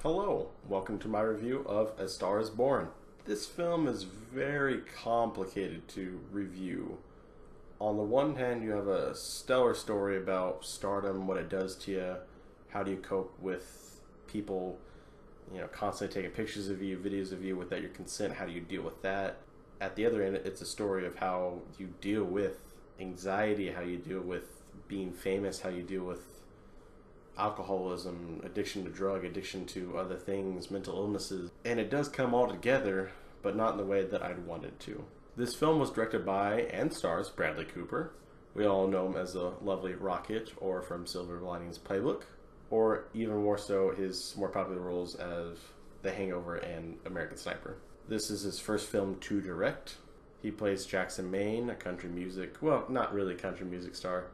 Hello, welcome to my review of A Star is Born. This film is very complicated to review. On the one hand, you have a stellar story about stardom, what it does to you, how do you cope with people, constantly taking pictures of you, videos of you without your consent, how do you deal with that? At the other end, it's a story of how you deal with anxiety, how you deal with being famous, how you deal with alcoholism, addiction to drug, addiction to other things, mental illnesses. And it does come all together, but not in the way that I'd want it to. This film was directed by and stars Bradley Cooper. We all know him as the lovely Rocket, or from Silver Linings Playbook, or even more so his more popular roles as The Hangover and American Sniper. This is his first film to direct. He plays Jackson Maine, a country music, well, not really country music star.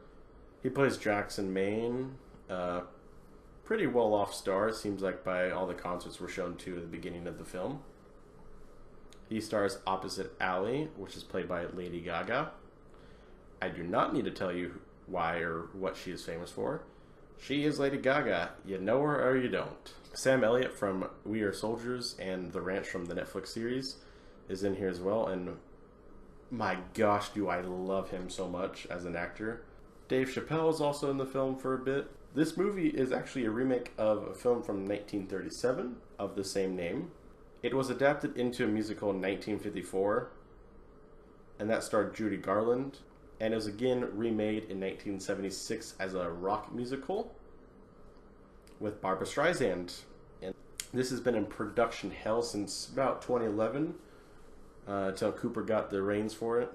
He plays Jackson Maine, pretty well-off star, it seems like, by all the concerts we're shown to at the beginning of the film. He stars opposite Ally, which is played by Lady Gaga. I do not need to tell you why or what she is famous for. She is Lady Gaga. You know her or you don't. Sam Elliott from We Are Soldiers and The Ranch from the Netflix series is in here as well, and my gosh, do I love him so much as an actor. Dave Chappelle is also in the film for a bit. This movie is actually a remake of a film from 1937 of the same name. It was adapted into a musical in 1954, and that starred Judy Garland, and it was again remade in 1976 as a rock musical with Barbra Streisand. And this has been in production hell since about 2011, until Cooper got the reins for it.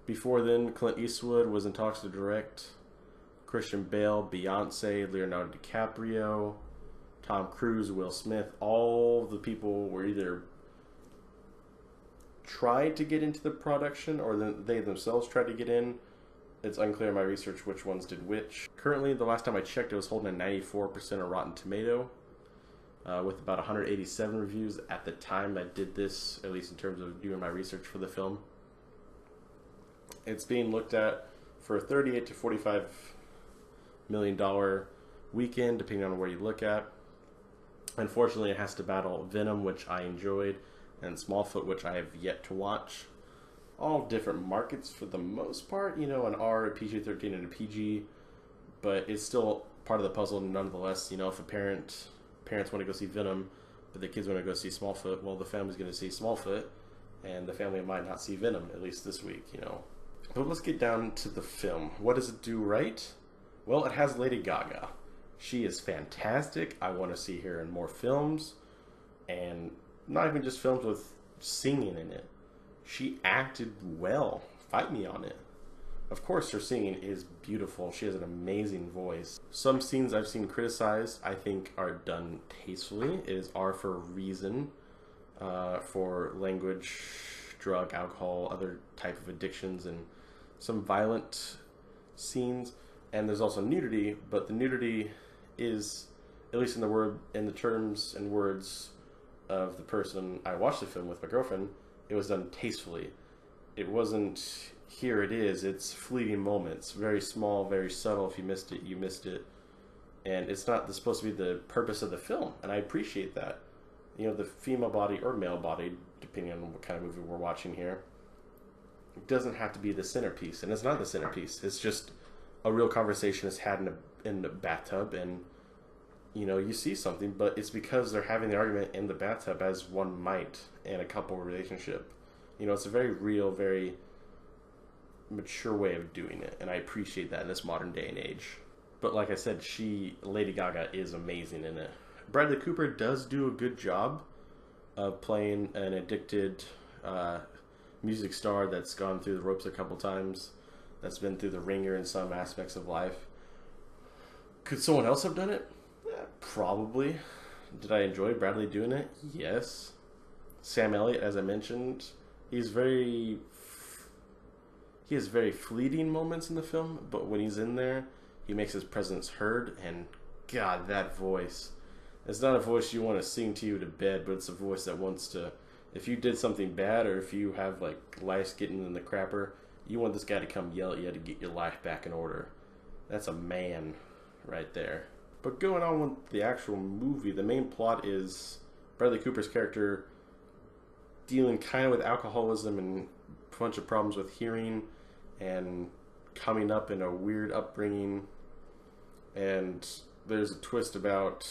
Before then, Clint Eastwood was in talks to direct. Christian Bale, Beyonce, Leonardo DiCaprio, Tom Cruise, Will Smith, all the people were either tried to get into the production or they themselves tried to get in. It's unclear in my research which ones did which. Currently, the last time I checked, it was holding a 94% of Rotten Tomato, with about 187 reviews at the time I did this, at least in terms of doing my research for the film. It's being looked at for a $38 to $45 million weekend, depending on where you look at. Unfortunately, it has to battle Venom, which I enjoyed, and Smallfoot, which I have yet to watch. All different markets for the most part, an R, a PG-13, and a PG, but it's still part of the puzzle nonetheless. If parents want to go see Venom, but the kids want to go see Smallfoot, well, the family's going to see Smallfoot, and the family might not see Venom, at least this week, But let's get down to the film. What does it do right? Well, it has Lady Gaga. She is fantastic. I want to see her in more films, and not even just films with singing in it. She acted well. Fight me on it. Of course, her singing is beautiful. She has an amazing voice. Some scenes I've seen criticized, I think, are done tastefully. It is R for a reason, for language, drug, alcohol, other type of addictions, and some violent scenes. And there's also nudity, but the nudity is, at least in the terms and words of the person I watched the film with, my girlfriend, it was done tastefully. It wasn't, here it is, it's fleeting moments, very small, very subtle. If you missed it, you missed it. And it's not supposed to be the purpose of the film, and I appreciate that. The female body or male body, depending on what kind of movie we're watching here, it doesn't have to be the centerpiece, and it's not the centerpiece. It's just a real conversation is had in the bathtub, and you see something, but it's because they're having the argument in the bathtub, as one might in a couple relationship. It's a very real, very mature way of doing it, and I appreciate that in this modern day and age. But like I said, Lady Gaga is amazing in it. Bradley Cooper does do a good job of playing an addicted music star that's gone through the ropes a couple times, that's been through the ringer in some aspects of life. Could someone else have done it? Yeah, probably. Did I enjoy Bradley doing it? Yes. Sam Elliott, as I mentioned, he has very fleeting moments in the film, but when he's in there, he makes his presence heard, and God, that voice. It's not a voice you want to sing to you to bed, but it's a voice that wants to, if you did something bad, or if you have life's getting in the crapper, you want this guy to come yell at you to get your life back in order. That's a man right there. But going on with the actual movie, the main plot is Bradley Cooper's character dealing kind of with alcoholism and a bunch of problems with hearing and coming up in a weird upbringing. And there's a twist about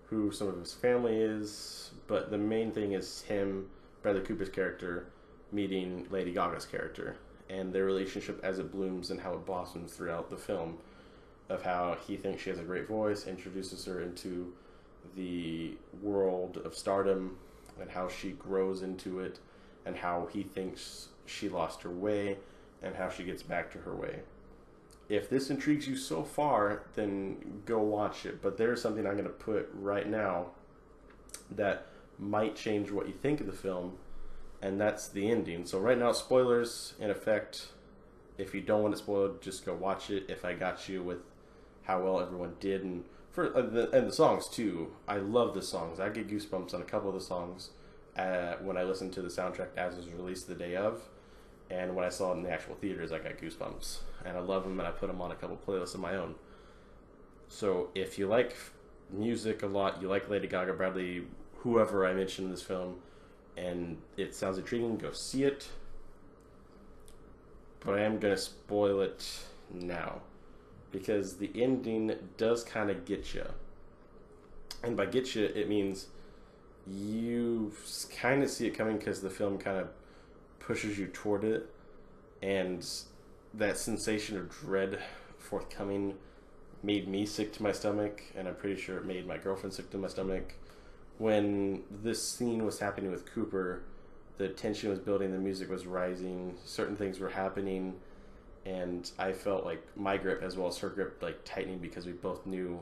who some of his family is, but the main thing is him, Bradley Cooper's character, meeting Lady Gaga's character and their relationship as it blooms and how it blossoms throughout the film, of how he thinks she has a great voice, introduces her into the world of stardom and how she grows into it, and how he thinks she lost her way and how she gets back to her way. If this intrigues you so far, then go watch it. But there's something I'm going to put right now that might change what you think of the film, and that's the ending. So right now, spoilers in effect. If you don't want it spoiled, just go watch it. If I got you with how well everyone did, and the songs too. I love the songs. I get goosebumps on a couple of the songs when I listen to the soundtrack as it was released the day of. And when I saw it in the actual theaters, I got goosebumps. And I love them, and I put them on a couple playlists of my own. So if you like music a lot, you like Lady Gaga, Bradley, whoever I mentioned in this film, and it sounds intriguing, go see it. But I am going to spoil it now, because the ending does kind of get you. And by get you, it means you kind of see it coming, because the film kind of pushes you toward it, and that sensation of dread forthcoming made me sick to my stomach, and I'm pretty sure it made my girlfriend sick to my stomach. When this scene was happening with Cooper, the tension was building, the music was rising, certain things were happening, and I felt like my grip as well as her grip like tightening, because we both knew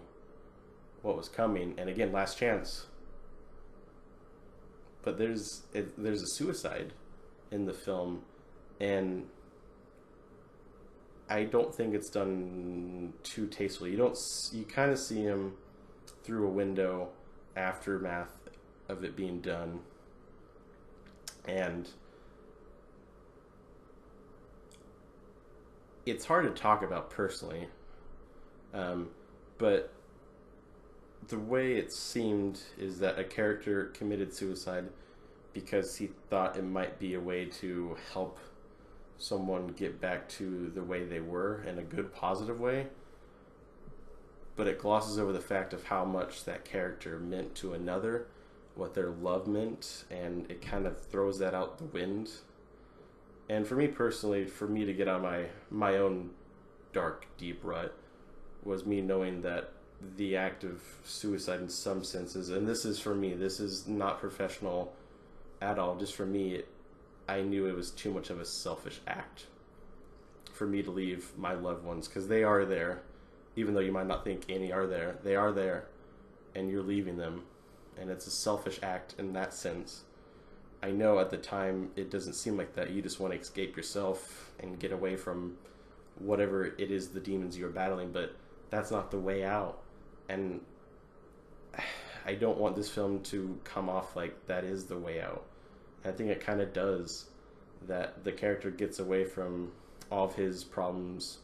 what was coming. And again, last chance. But there's a suicide in the film, and I don't think it's done too tastefully. You kind of see him through a window, aftermath of it being done, and it's hard to talk about personally, but the way it seemed is that a character committed suicide because he thought it might be a way to help someone get back to the way they were in a good, positive way. But it glosses over the fact of how much that character meant to another, what their love meant, and it kind of throws that out the wind. And for me personally, for me to get on my own dark, deep rut, was me knowing that the act of suicide in some senses, and this is for me, this is not professional at all, just for me, I knew it was too much of a selfish act for me to leave my loved ones, because they are there, even though you might not think any are there, they are there, and you're leaving them, and it's a selfish act in that sense. I know at the time it doesn't seem like that. You just want to escape yourself and get away from whatever it is, the demons you're battling, but that's not the way out. And I don't want this film to come off like that is the way out. I think it kind of does, that the character gets away from all of his problems,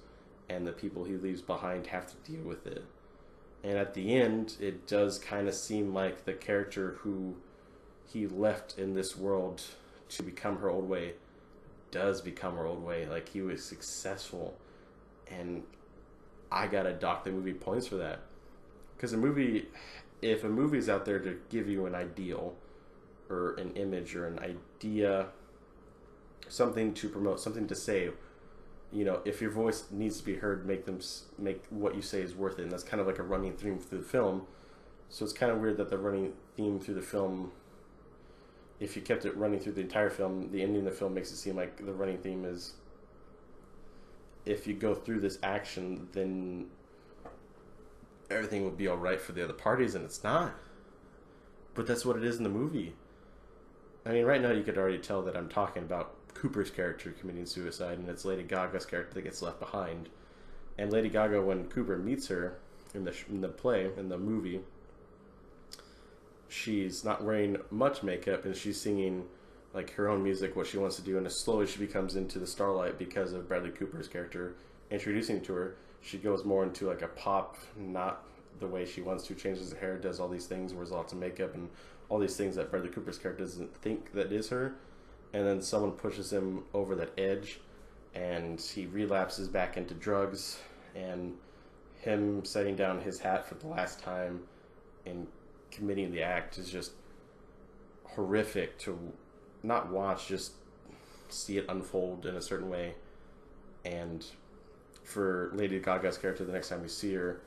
and the people he leaves behind have to deal with it. And at the end, it does kind of seem like the character who he left in this world to become her old way does become her old way. Like, he was successful, and I gotta dock the movie points for that. Because if a movie's out there to give you an ideal, or an image, or an idea, something to promote, something to say, you know, if your voice needs to be heard, make what you say is worth it. And that's kind of like a running theme through the film. So it's kind of weird that the running theme through the film, if you kept it running through the entire film, the ending of the film makes it seem like the running theme is, if you go through this action, then everything will be all right for the other parties, and it's not. But that's what it is in the movie. I mean, right now you could already tell that I'm talking about Cooper's character committing suicide, and it's Lady Gaga's character that gets left behind. And Lady Gaga, when Cooper meets her in the play, in the movie, she's not wearing much makeup, and she's singing like her own music, what she wants to do, and slowly she becomes into the starlight because of Bradley Cooper's character introducing to her. She goes more into like a pop, not the way she wants to, changes her hair, does all these things, wears lots of makeup, and all these things that Bradley Cooper's character doesn't think that is her. And then someone pushes him over that edge, and he relapses back into drugs, and him setting down his hat for the last time and committing the act is just horrific to not watch, just see it unfold in a certain way. And for Lady Gaga's character, the next time we see her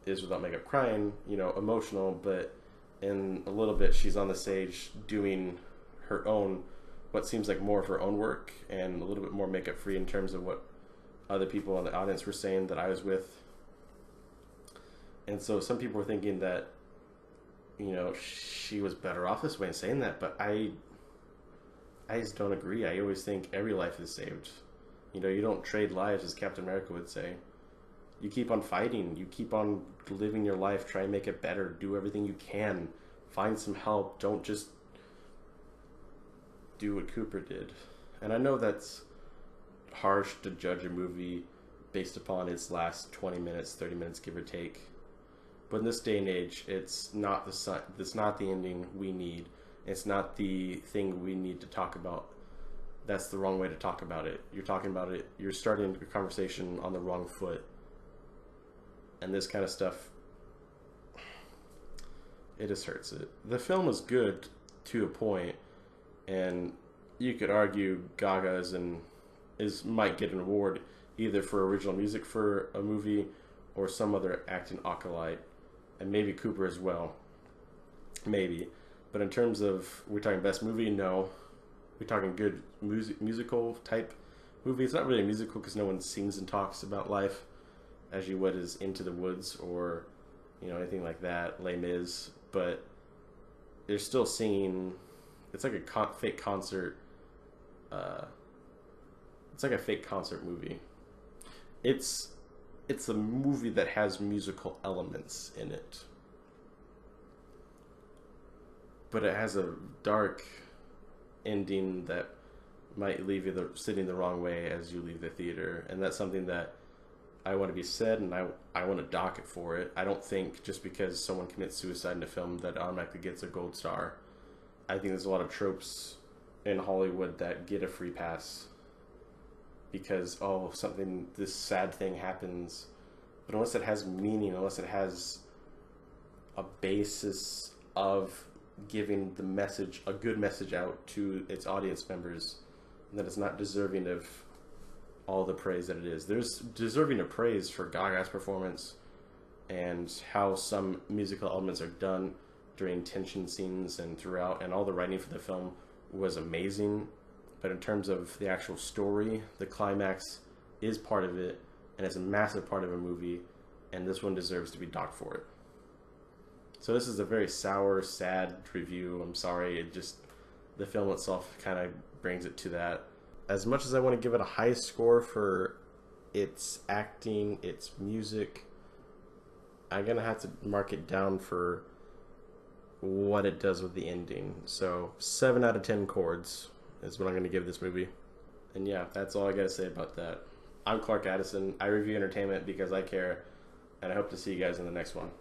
is without makeup, crying, you know, emotional, but in a little bit she's on the stage doing her own, what seems like more of her own work, and a little bit more makeup free in terms of what other people in the audience were saying that I was with. And so some people were thinking that, you know, she was better off this way in saying that, but I just don't agree. I always think every life is saved. You know, you don't trade lives, as Captain America would say. You keep on fighting. You keep on living your life. Try and make it better. Do everything you can. Find some help. Don't just do what Cooper did. And I know that's harsh to judge a movie based upon its last 20 minutes, 30 minutes, give or take. But in this day and age, it's not the ending we need. It's not the thing we need to talk about. That's the wrong way to talk about it. You're talking about it, you're starting a conversation on the wrong foot. And this kind of stuff, it just hurts it. The film is good to a point, and you could argue Gaga might get an award either for original music for a movie or some other acting acolyte, and maybe Cooper as well. Maybe. But in terms of, we're talking best movie, no. We're talking good musical type movie. It's not really a musical because no one sings and talks about life as you would as Into the Woods or, you know, anything like that, Les Mis. But they're still singing. It's like a fake concert. It's like a fake concert movie. It's a movie that has musical elements in it, but it has a dark ending that might leave you sitting the wrong way as you leave the theater. And that's something that I want to be said, and I want to dock it for it. I don't think just because someone commits suicide in a film that automatically gets a gold star. I think there's a lot of tropes in Hollywood that get a free pass because, this sad thing happens. But unless it has meaning, unless it has a basis of giving the message, a good message out to its audience members, that it's not deserving of all the praise that it is. There's deserving of praise for Gaga's performance and how some musical elements are done during tension scenes and throughout, and all the writing for the film was amazing. But in terms of the actual story, the climax is part of it, and it's a massive part of a movie, and this one deserves to be docked for it. So this is a very sour, sad review. I'm sorry, the film itself kind of brings it to that. As much as I want to give it a high score for its acting, its music, I'm going to have to mark it down for what it does with the ending. So 7 out of 10 chords is what I'm going to give this movie. And yeah, that's all I got to say about that. I'm Clark Addison. I review entertainment because I care, and I hope to see you guys in the next one.